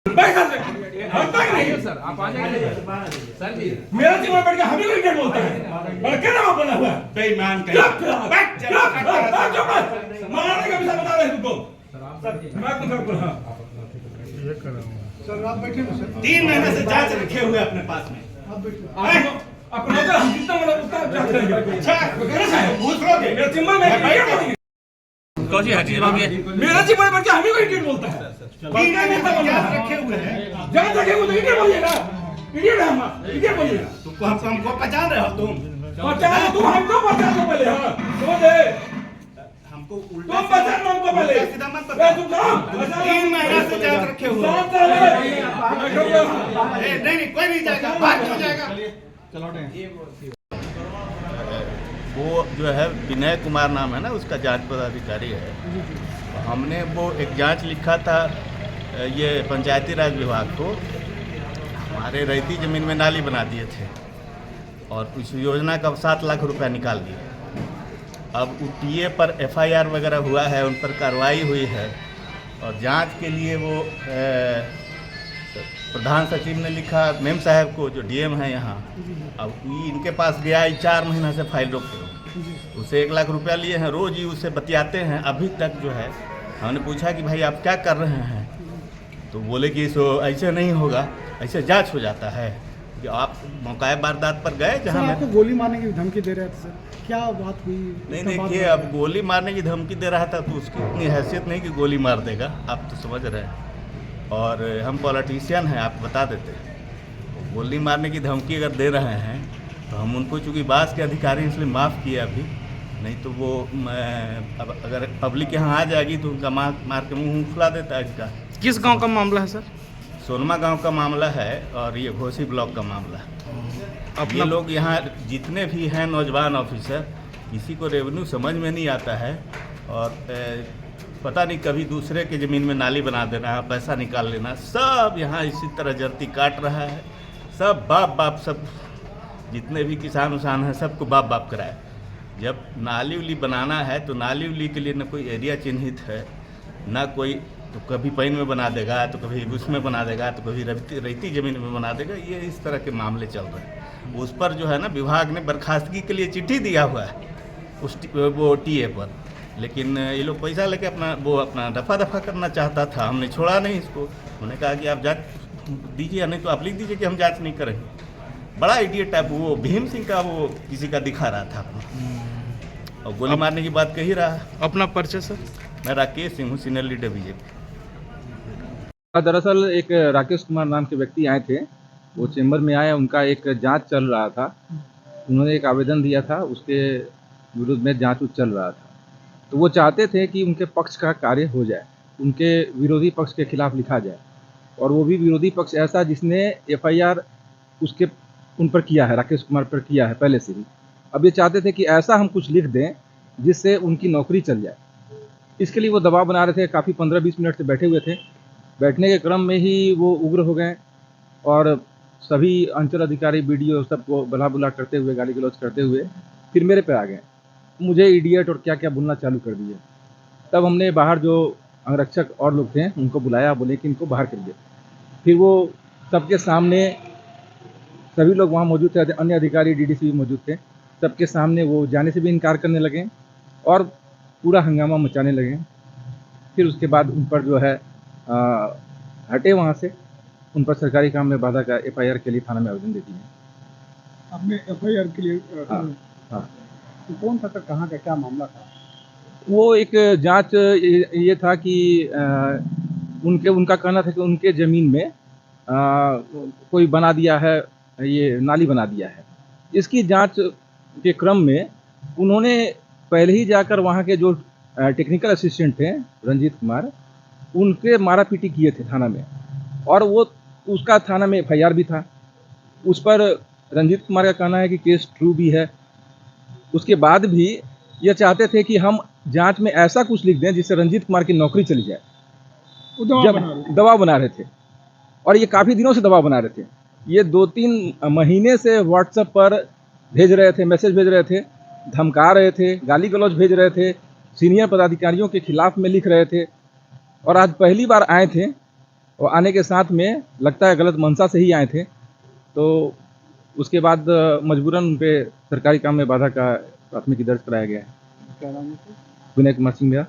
Sir आप आ जाइए sir जी। मेरा जीवन बैठ के हम ही क्रिकेट बोलता है और क्या नाम बना हुआ है बेईमान मारने का विषय बता रहे हैं तुमको सर आप बैठे ना सर 3 महीने से जांच रखे हुए अपने पास में। अपना तो हम जितना मतलब उतना जांच करेंगे। अच्छा घूस लोगे मेरा चेम्बर में क्रिकेट बोलेंगे। कौन सी हटी मांगे? मेरा जीवन बैठ के हम ही क्रिकेट बोलता है 3 महीने से जांच रखे हुए हैं। जांच रखे हुए क्रिकेट बोलिएगा क्रिकेट है हम क्रिकेट बोलिएगा तुमको हमको पहचान रहे हो तुम? पहचान तू हमको पहचान लो पहले हाँ समझे हमको तुम उल्टा पहचान लो हमको पहले सीधा मत ए, पकड़। तुम कहाँ 3 महीने से जांच रखे हुए हैं। शांत रहो। नहीं कोई नहीं जाएगा, बात हो जाएगा। वो जो है विनय कुमार नाम है ना, उसका जांच पदाधिकारी है। हमने वो एक जांच लिखा था ये पंचायती राज विभाग को, हमारे रैती ज़मीन में नाली बना दिए थे और उस योजना का 7 लाख रुपया निकाल दिए। अब टीए पर एफआईआर वगैरह हुआ है, उन पर कार्रवाई हुई है और जांच के लिए वो प्रधान सचिव ने लिखा मेम साहब को, जो डीएम है यहाँ। अब इनके पास गया 4 महीना से फाइल रोके उसे 1 लाख रुपया लिए हैं, रोज़ ही उससे बतियाते हैं। अभी तक जो है हमने पूछा कि भाई आप क्या कर रहे हैं, तो बोले कि सो ऐसे नहीं होगा, ऐसे जांच हो जाता है कि आप मौकाए वारदात पर गए जहाँ सर आपको गोली मारने की धमकी दे रहे थे सर, क्या बात हुई? नहीं देखिए, अब गोली मारने की धमकी दे रहा था तो उसकी इतनी हैसियत नहीं कि गोली मार देगा, आप तो समझ रहे हैं। और हम पॉलिटिशियन हैं, आप बता देते हैं। गोली मारने की धमकी अगर दे रहे हैं तो हम उनको चूँकि बास के अधिकारी इसलिए माफ़ किए अभी, नहीं तो वो अब अगर पब्लिक यहाँ आ जाएगी तो उनका मार के मुँह फुला देता है इसका। किस गांव का मामला है सर? सोनमा गांव का मामला है और ये घोसी ब्लॉक का मामला है। अब ये लोग यहाँ जितने भी हैं नौजवान ऑफिसर, किसी को रेवेन्यू समझ में नहीं आता है और पता नहीं कभी दूसरे के ज़मीन में नाली बना देना, पैसा निकाल लेना, सब यहाँ इसी तरह जर्ती काट रहा है। सब बाप सब जितने भी किसान उसान हैं सबको बाप कराए। जब नाली उली बनाना है तो नाली उली के लिए न कोई एरिया चिन्हित है, ना कोई, तो कभी पैन में बना देगा, तो कभी उसमें बना देगा, तो कभी रेती ज़मीन में बना देगा। ये इस तरह के मामले चल रहे हैं। उस पर जो है ना, विभाग ने बर्खास्तगी के लिए चिट्ठी दिया हुआ है उस वो टीए पर, लेकिन ये लोग पैसा लेके अपना दफा करना चाहता था। हमने छोड़ा नहीं इसको, उन्होंने कहा कि आप जांच दीजिए, नहीं तो आप लिख दीजिए कि हम जांच नहीं करेंगे। बड़ा इडियट टाइप वो भीम सिंह का वो किसी का दिखा रहा था अपना, और गोली मारने की बात कही रहा। अपना परिचय सर? मैं राकेश सिंह हूँ, सीनियर लीडर बीजेपी। दरअसल एक राकेश कुमार नाम के व्यक्ति आए थे, वो चेंबर में आए, उनका एक जांच चल रहा था। उन्होंने एक आवेदन दिया था, उसके विरुद्ध में जांच चल रहा था। तो वो चाहते थे कि उनके पक्ष का कार्य हो जाए, उनके विरोधी पक्ष के खिलाफ लिखा जाए, और वो भी विरोधी पक्ष ऐसा जिसने एफआईआर उसके उन पर किया है, राकेश कुमार पर किया है पहले से ही। अब ये चाहते थे कि ऐसा हम कुछ लिख दें जिससे उनकी नौकरी चल जाए। इसके लिए वो दबाव बना रहे थे, काफ़ी 15-20 मिनट से बैठे हुए थे। बैठने के क्रम में ही वो उग्र हो गए और सभी अंचल अधिकारी, बीडीओ सबको बुला करते हुए, गाली गलौज करते हुए फिर मेरे पे आ गए, मुझे इडियट और क्या क्या बोलना चालू कर दिए। तब हमने बाहर जो अंगरक्षक और लोग थे उनको बुलाया, बोले कि इनको बाहर करिए। फिर वो सबके सामने, सभी लोग वहाँ मौजूद थे, अन्य अधिकारी डीडीसी भी मौजूद थे, सबके सामने वो जाने से भी इनकार करने लगे और पूरा हंगामा मचाने लगे। फिर उसके बाद उन पर जो है हटे वहाँ से, उन पर सरकारी काम में बाधा का एफआईआर के लिए थाना में आवेदन दे दिए। आपने एफआईआर के लिए हाँ। तो कौन था सर, कहाँ का क्या मामला था? वो एक जांच ये था कि उनका कहना था कि उनके ज़मीन में कोई बना दिया है, ये नाली बना दिया है। इसकी जांच के क्रम में उन्होंने पहले ही जाकर वहाँ के जो टेक्निकल असिस्टेंट थे रंजीत कुमार, उनके मारापीटी किए थे थाना में, और वो उसका थाना में एफआईआर भी था। उस पर रंजीत कुमार का कहना है कि केस ट्रू भी है। उसके बाद भी ये चाहते थे कि हम जांच में ऐसा कुछ लिख दें जिससे रंजीत कुमार की नौकरी चली जाए। जब दबाव बना रहे थे, और ये काफ़ी दिनों से दबाव बना रहे थे। ये 2-3 महीने से व्हाट्सएप पर भेज रहे थे, मैसेज भेज रहे थे, धमका रहे थे, गाली गलौज भेज रहे थे, सीनियर पदाधिकारियों के खिलाफ में लिख रहे थे। और आज पहली बार आए थे और आने के साथ में लगता है गलत मंशा से ही आए थे। तो उसके बाद मजबूरन उन पे सरकारी काम में बाधा का प्राथमिकी दर्ज कराया गया है। क्या नाम है? विनय कुमार सिंह मेरा।